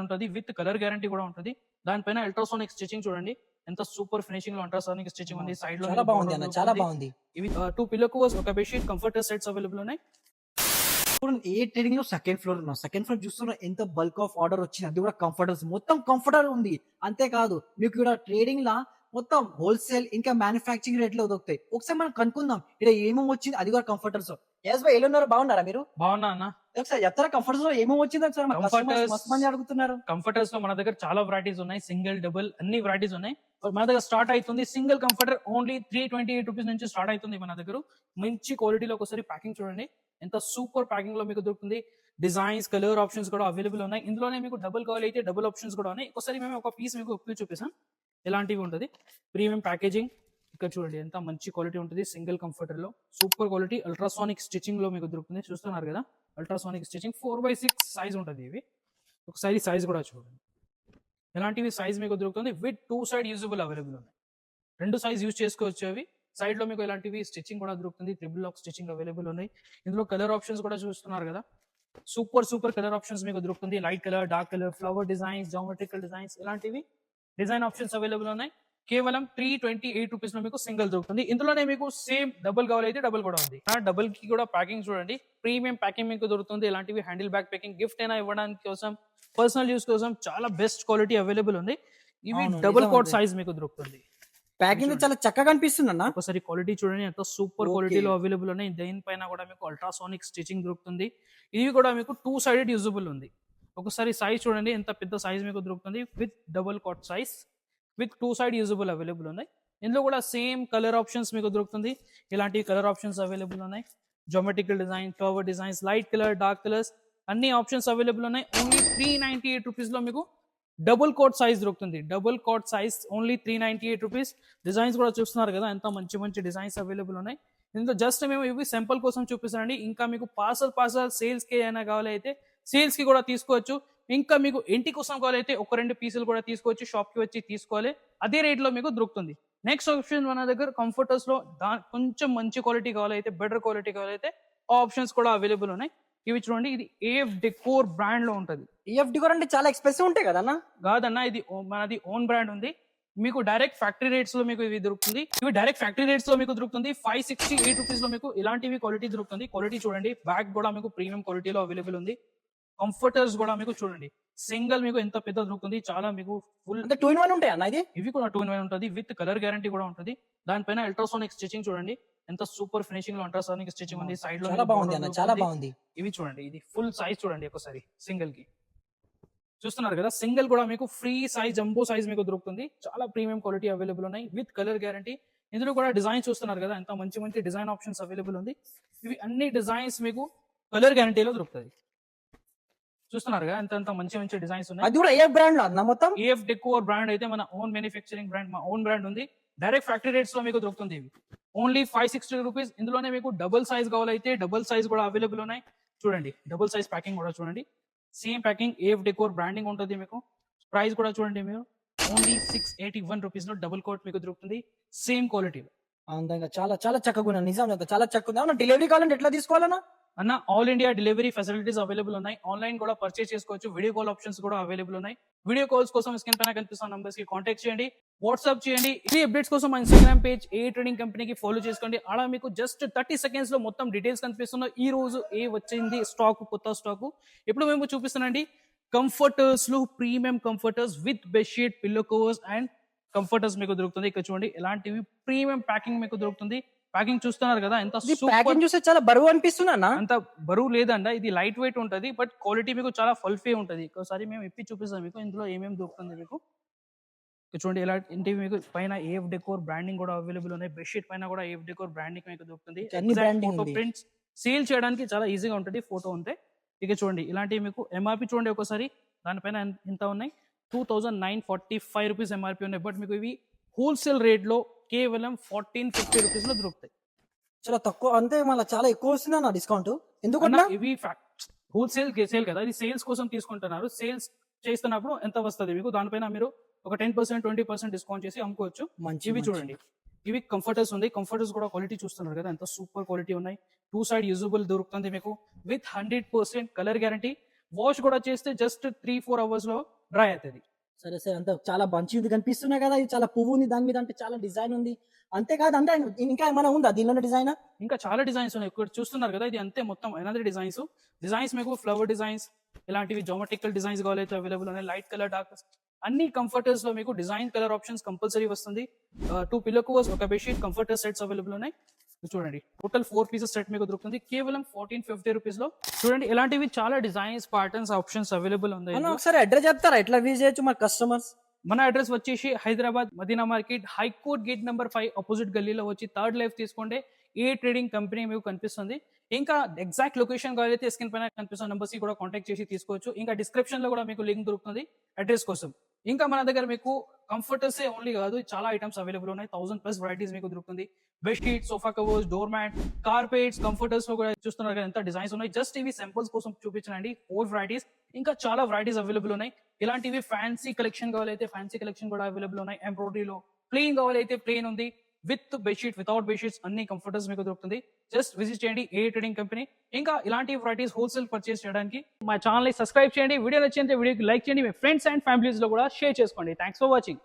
ఉంటుంది with colour guarantee కూడా ఉంటుంది. దానిపైన అల్ట్రాసోనిక్ స్టిచింగ్ చూడండి ఎంత సూపర్ ఫినిషింగ్ లో అల్ట్రాసోనిక్ స్టిచింగ్ ఉంది. సైడ్ లో చాలా బాగుంది అన్న, చాలా బాగుంది. ఇవి 2 పిల్లో కవర్స్, ఒక బెడ్షీట్, కంఫర్టర్ సెట్స్ అవైలబుల్ ఉన్నాయి. ఏ ట్రేడింగ్ లో సెకండ్ ఫ్లోర్ ఉన్నాం. సెకండ్ ఫ్లోర్ చూస్తున్నా ఎంత బల్క్ ఆఫ్ ఆర్డర్ వచ్చింది. అది కూడా కంఫర్టర్స్ మొత్తం కంఫర్టర్ ఉంది. అంతేకాదు మీకు ఇక్కడ ట్రేడింగ్ లా మొత్తం హోల్సేల్ ఇంకా మ్యానుఫ్యాక్చరింగ్ రేట్ లో దొరుకుతాయి. ఒకసారి మనం కనుక్కుందాం ఇక్కడ ఏమేమి వచ్చింది. అది కూడా కంఫర్టర్స్. ఎస్ బై ఎల్లున్నారు, బాగున్నారా మీరు? బాగున్నా అన్న. ఒకసారి చెప్తారా కంఫర్టర్స్ లో ఏమేమి వచ్చింది? ఒకసారి మస్తు మంది అడుగుతున్నారు. కంఫర్టర్స్ లో మన దగ్గర చాలా వెరైటీస్ ఉన్నాయి. సింగిల్, డబుల్ అన్ని వెరైటీస్ ఉన్నాయి. మన దగ్గర స్టార్ట్ అవుతుంది సింగిల్ కంఫర్టర్ ఓన్లీ 328 రూపీస్ నుంచి స్టార్ట్ అవుతుంది మన దగ్గర. మంచి క్వాలిటీలో ఒకసారి ప్యాకింగ్ చూడండి ఎంత సూపర్ ప్యాకింగ్ లో మీకు దొరుకుతుంది. డిజైన్స్, కలర్ ఆప్షన్స్ కూడా అవైలబుల్ ఉన్నాయి. ఇందులోనే మీకు డబుల్ కావాలైతే డబుల్ ఆప్షన్స్ కూడా ఉన్నాయి. ఒకసారి మేము ఒక పీస్ మీకు చూపిస్తాం ఎలాంటివి ఉంటుంది. ప్రీమియం ప్యాకేజింగ్ ఇక్కడ చూడండి ఎంత మంచి క్వాలిటీ ఉంటుంది. సింగిల్ కంఫర్టర్ లో సూపర్ క్వాలిటీ అల్ట్రాసానిక్ స్టిచింగ్ లో మీకు దొరుకుతుంది. చూస్తున్నారు కదా అల్ట్రాసానిక్ స్టిచింగ్ 4x6 సైజ్ ఉంటుంది. ఇవి ఒకసారి సైజ్ కూడా చూడండి ఎలాంటివి సైజ్ మీకు దొరుకుతుంది. విత్ 2 సైడ్ యూజబుల్ అవైలబుల్ ఉన్నాయి. 2 సైజ్ యూజ్ చేసుకోవచ్చు. అవి సైడ్ లో మీకు ఇలాంటివి స్టిచింగ్ కూడా దొరుకుతుంది. ట్రిపుల్ లాక్ స్టిచింగ్ అవైలబుల్ ఉన్నాయి. ఇందులో కలర్ ఆప్షన్స్ కూడా చూస్తున్నారు కదా సూపర్ కలర్ ఆప్షన్స్ మీకు దొరుకుతుంది. Light colour, dark colour, flower designs, geometrical designs ఇలాంటివి డిజైన్ ఆప్షన్స్ అవైలబుల్ ఉన్నాయి. కేవలం 328 రూపీస్ లో మీకు సింగిల్ దొరుకుతుంది. ఇందులోనే మీకు సేమ్ డబుల్ కావాలైతే డబుల్ కూడా ఉంది. డబుల్ కి కూడా ప్యాకింగ్ చూడండి ప్రీమియం ప్యాకింగ్ మీకు దొరుకుతుంది. ఇలాంటివి హ్యాండిల్ బ్యాగ్ ప్యాకింగ్, గిఫ్ట్ అయినా ఇవ్వడానికి కోసం, పర్సనల్ యూస్ కోసం చాలా బెస్ట్ క్వాలిటీ అవైలబుల్ ఉంది. ఇవి డబుల్ కోట్ సైజ్ మీకు దొరుకుతుంది. ప్యాకింగ్ చాలా చక్కగా అనిపిస్తుంది అన్న. ఒకసారి క్వాలిటీ చూడండి ఎంత సూపర్ క్వాలిటీలో అవైలబుల్ ఉన్నాయి. దీనిపైన కూడా మీకు అల్ట్రాసోనిక్ స్టిచింగ్ దొరుకుతుంది. ఇవి కూడా మీకు 2 సైడెడ్ యూజబుల్ ఉంది. ఒకసారి సైజ్ చూడండి ఎంత పెద్ద సైజ్ మీకు దొరుకుతుంది. With double cot size with 2 side usable available ఉన్నాయి. ఇందులో కూడా సేమ్ కలర్ ఆప్షన్స్ మీకు దొరుకుతుంది. ఇలాంటి కలర్ ఆప్షన్స్ అవైలబుల్ ఉన్నాయి. Geometrical design, flower designs, light colour, dark colours అన్ని ఆప్షన్స్ అవైలబుల్ ఉన్నాయి. ఓన్లీ 398 రూపీస్ లో మీకు డబుల్ కోట్ సైజ్ దొరుకుతుంది. Double cot size only 398 rupees. Designs కూడా చూస్తున్నారు కదా ఎంత మంచి డిజైన్స్ అవైలబుల్ ఉన్నాయి. ఇందులో జస్ట్ మేము ఇవి సింపుల్ కోసం చూపిస్తానండి. ఇంకా మీకు పార్సల్ సేల్స్ కి అయినా కావాలి అయితే సేల్స్ కి కూడా తీసుకోవచ్చు. ఇంకా మీకు ఇంటి కోసం కావాలైతే 1-2 పీసులు కూడా తీసుకోవచ్చు. షాప్ కి వచ్చి తీసుకోవాలి. అదే రేట్ లో మీకు దొరుకుతుంది. నెక్స్ట్ ఆప్షన్ మన దగ్గర కంఫర్టర్స్ లో కొంచెం మంచి క్వాలిటీ కావాలైతే, బెటర్ క్వాలిటీ కావాలైతే ఆప్షన్స్ కూడా అవైలబుల్ ఉన్నాయి. ఇవి చూడండి ఇది ఏఎఫ్ డెకోర్ బ్రాండ్ లో ఉంటుంది. ఏఎఫ్ డెకోర్ అంటే చాలా ఎక్స్పెన్సివ్ ఉంటాయి కదా అన్న? కాదన్నా ఇది మనది ఓన్ బ్రాండ్ ఉంది. మీకు డైరెక్ట్ ఫ్యాక్టరీ రేట్స్ లో మీకు ఇవి దొరుకుతుంది. ఇవి డైరెక్ట్ ఫ్యాక్టరీ రేట్స్ లో మీకు దొరుకుతుంది. 568 రూపీస్ లో మీకు ఇలాంటివి క్వాలిటీ దొరుకుతుంది. క్వాలిటీ చూడండి బ్యాగ్ కూడా మీకు ప్రీమియం క్వాలిటీలో అవైలబుల్ ఉంది. కంఫర్టర్స్ కూడా మీకు చూడండి సింగిల్ మీకు ఎంత పెద్ద దొరుకుతుంది. చాలా మీకు ఫుల్ 2-in-1 ఉంటాయి అన్న. ఇవి కూడా 2-in-1 ఉంటుంది. విత్ కలర్ గ్యారంటీ కూడా ఉంటుంది. దానిపైన అల్ట్రాసోనిక్ స్టిచింగ్ చూడండి ఎంత సూపర్ ఫినిషింగ్ లో అల్ట్రాసోనిక్ స్టిచింగ్ ఉంది. సైడ్ లో చాలా బాగుంది అన్న, చాలా బాగుంది. ఇవి చూడండి ఇది ఫుల్ సైజ్ చూడండి ఒకసారి సింగిల్ కి చూస్తున్నారు కదా. సింగిల్ కూడా మీకు ఫ్రీ సైజ్, జంబో సైజ్ మీకు దొరుకుతుంది. చాలా ప్రీమియం క్వాలిటీ అవైలబుల్ ఉన్నాయి విత్ కలర్ గ్యారంటీ. ఇందులో కూడా డిజైన్ చూస్తున్నారు కదా ఎంత మంచి డిజైన్ ఆప్షన్స్ అవైలబుల్ ఉంది. ఇవి అన్ని డిజైన్స్ మీకు కలర్ గ్యారంటీలో దొరుకుతుంది. చూస్తున్నారు కదా ఎంత మంచి డిజైన్స్ ఉన్నాయి. అది కూడా ఏఎఫ్ బ్రాండ్ లో మొత్తం. ఏఎఫ్ డెకోర్ బ్రాండ్ అయితే మన ఓన్ మ్యానుఫ్యాక్చరింగ్ బ్రాండ్, మా ఓన్ బ్రాండ్ ఉంది. డైరెక్ట్ ఫ్యాక్టరీ రేట్స్ లో మీకు దొరుకుతుంది. ఇవి ఓన్లీ 560 రూపీస్. ఇందులోనే మీకు డబుల్ సైజ్ కావాలైతే డబుల్ సైజ్ కూడా అవైలబుల్ ఉన్నాయి. చూడండి డబుల్ సైజ్ ప్యాకింగ్ కూడా చూడండి same packing AF decor branding ఉంటుంది. మీకు ప్రైస్ కూడా చూడండి మీరు ఓన్లీ 681 రూపీస్ లో డబుల్ కోట్ మీకు దొరుకుతుంది సేమ్ క్వాలిటీలో. అందంగా చాలా చక్కగా ఉన్నా. నిజం చాలా చక్కగా ఉంది. డెలివరీ కావాలంటే ఎట్లా తీసుకోవాలన్నా అన్న? All India delivery facilities available ఉన్నాయి. ఆన్లైన్ కూడా పర్చేస్ చేసుకోవచ్చు. వీడియో కాల్ ఆప్షన్స్ కూడా అవైలబుల్ ఉన్నాయి. వీడియో కాల్స్ కోసం స్క్రీన్ పైన కనిపిస్తున్న నంబర్స్ కి కాంటాక్ట్ చేయండి, వాట్సాప్ చేయండి. ఈ అప్డేట్స్ కోసం మా ఇన్స్టాగ్రామ్ పేజ్ ఏ ట్రేడింగ్ కంపెనీకి ఫాలో చేసుకోండి. అలా మీకు జస్ట్ 30 సెకండ్స్ లో మొత్తం డీటెయిల్స్ కనిపిస్తున్నాయి. ఈ రోజు ఏ వచ్చింది స్టాక్, కొత్త స్టాక్ ఇప్పుడు మేము చూపిస్తానండి. కంఫర్టర్స్ లో premium comforters with bedsheet, pillow covers and comforters మీకు దొరుకుతుంది. ఇక్కడ చూడండి ఇలాంటివి ప్రీమియం ప్యాకింగ్ మీకు దొరుకుతుంది. ప్యాకింగ్ చూస్తున్నారు కదా ఎంత ప్యాకింగ్ చూస్తే చాలా బరువు అనిపిస్తుంది అన్న. అంత బరువు లేదండ, ఇది లైట్ వెయిట్ ఉంటుంది. బట్ క్వాలిటీ మీకు చాలా ఫల్ఫీ ఉంటుంది. ఒకసారి మేము ఇప్పి చూపిస్తాం మీకు ఇందులో ఏమేమి దొరుకుతుంది. మీకు చూడండి ఇలాంటివి మీకు పైన ఏఎఫ్ డెకోర్ బ్రాండింగ్ కూడా అవైలబుల్ ఉన్నాయి. బెడ్షీట్ పైన కూడా ఏఎఫ్ డెకోర్ బ్రాండింగ్ మీకు దొరుకుతుంది. ఫోటో ప్రింట్స్ సేల్ చేయడానికి చాలా ఈజీగా ఉంటుంది ఫోటో ఉంటే. ఇక చూడండి ఇలాంటివి మీకు ఎంఆర్పి చూడండి ఒకసారి దానిపైన ఎంత ఉన్నాయి. 2945 రూపీస్ ఎంఆర్పి ఉన్నాయి. బట్ మీకు ఇవి హోల్సేల్ రేట్ లో కేవలం 1450 రూపీస్ లో దొరుకుతాయి. చాలా తక్కువ అంటే మళ్ళీ చాలా ఎక్కువ వస్తుంది అన్న డిస్కౌంట్. ఎందుకంటే ఇవి హోల్సేల్ సేల్ కదా, ఇది సేల్స్ కోసం తీసుకుంటున్నారు. సేల్స్ చేస్తున్నప్పుడు ఎంత వస్తుంది మీకు దానిపైన మీరు ఒక 10%, 20% డిస్కౌంట్ చేసి అమ్ముకోవచ్చు. ఇవి చూడండి ఇవి కంఫర్టర్స్ ఉంది. కంఫర్టర్స్ కూడా క్వాలిటీ చూస్తున్నారు కదా ఎంత సూపర్ క్వాలిటీ ఉన్నాయి. 2 సైడ్ యూజబుల్ దొరుకుతుంది మీకు విత్ 100% కలర్ గ్యారంటీ. వాష్ కూడా చేస్తే జస్ట్ 3-4 అవర్స్ లో డ్రై అవుతుంది. సరే సరే, అంత చాలా మంచిది కనిపిస్తున్నాయి కదా, ఇది చాలా పువ్వు ఉంది దాని మీద, అంటే చాలా డిజైన్ ఉంది. అంతేకాదు అంటే ఇంకా ఏమైనా ఉందా దీనిలోనే డిజైన్? ఇంకా చాలా డిజైన్స్ ఉన్నాయి. ఇక్కడ చూస్తున్నారు కదా, ఇది అంతే మొత్తం ఎనదర్ డిజైన్స్ మీకు ఫ్లవర్ డిజైన్స్ ఇలాంటివి జామెట్రికల్ డిజైన్స్ కావాలైతే అవైలబుల్ ఉన్నాయి. లైట్ కలర్, డార్క్ అన్ని కంఫర్టర్స్ లో మీకు డిజైన్ కలర్ ఆప్షన్స్ కంపల్సరీ వస్తుంది. 2 పిల్లో కవర్స్, ఒక బెడ్షీట్, కంఫర్టర్ సెట్స్ అవైలబుల్ ఉన్నాయి. ఇది చూడండి, టోటల్ 4 పీసెస్ సెట్ మీకు దొరుకుతుంది కేవలం 1450 రూపీస్ లో. చూడండి ఇలాంటివి చాలా డిజైన్స్, ప్యాటర్న్స్, ఆప్షన్స్ అవైలబుల్ ఉంది. ఒకసారి అడ్రస్ చెప్తారా, ఎట్లా విజిట్ చేయొచ్చు మా కస్టమర్స్? మన అడ్రస్ వచ్చేసి Hyderabad Madina market, high court gate number 5 opposite గల్లీలో వచ్చి థర్డ్ లైఫ్ తీసుకోండి. ఏ ట్రేడింగ్ కంపెనీ మీకు కనిపిస్తుంది. ఇంకా ఎగ్జాక్ట్ లొకేషన్ కావాలైతే స్క్రీన్ పైన కనిపిస్తున్న నెంబర్స్ కూడా కాంటాక్ట్ చేసి తీసుకోవచ్చు. ఇంకా డిస్క్రిప్షన్ లో కూడా మీకు లింక్ దొరుకుతుంది అడ్రస్ కోసం. ఇంకా మన దగ్గర మీకు కంఫర్టర్స్ ఓన్లీ కాదు, చాలా ఐటమ్స్ అవైలబుల్ ఉన్నాయి. 1000+ వెరైటీస్ మీకు దొరుకుతుంది. Bedsheet, sofa covers, door mat, carpets, comforters లో కూడా చూస్తున్నారు కదా ఎంత డిజైన్స్ ఉన్నాయి. జస్ట్ ఇవి సింపుల్స్ కోసం చూపించండి. 4 వెరైటీస్, ఇంకా చాలా వెరైటీస్ అవైలబుల్ ఉన్నాయి. ఇలాంటివి ఫ్యాన్సీ కలెక్షన్ కావాలైతే ఫ్యాన్సీ కలెక్షన్ కూడా అవైలబుల్ ఉన్నాయి. ఎంబ్రాయిడరీలో ప్లెయిన్ కావాలైతే ప్లెయిన్ ఉంది, విత్ బెడ్షీట్, వితౌట్ బెడ్షీట్స్ అన్ని కంఫర్టర్స్ మీకు దొరుకుతుంది. జస్ట్ విజిట్ చేయండి ఏ ట్రేడింగ్ కంపెనీ. ఇంకా ఇలాంటి వెరైటీస్ హోల్సేల్ పర్చేస్ చేయడానికి మా ఛానల్ ని సబ్స్క్రైబ్ చేయండి. వీడియో నచ్చితే వీడియోకి లైక్ చేయండి. మీ ఫ్రెండ్స్ అండ్ ఫ్యామిలీస్ లో కూడా షేర్ చేసుకోండి. Thanks for watching.